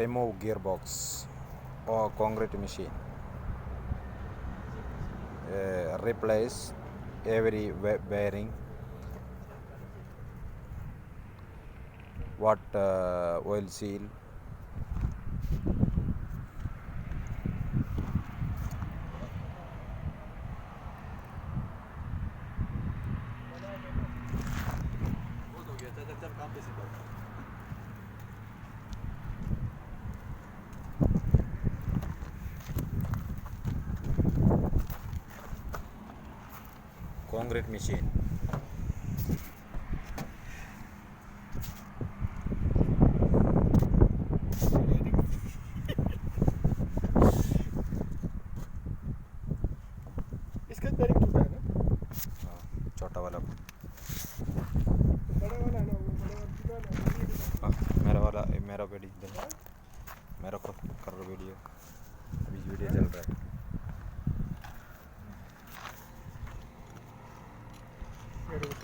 remove gearbox or concrete machine, replace every bearing, what oil seal, concrete machine. इसका bearing टूटा है ना? छोटा वाला तो बड़ा वाला है ना, वो बड़ा वाला टूटा है ना? मेरा वाला मेरा वीडियो मेरा को कर रहा वीडियो, अभी वीडियो चल रहा है। ये देखो,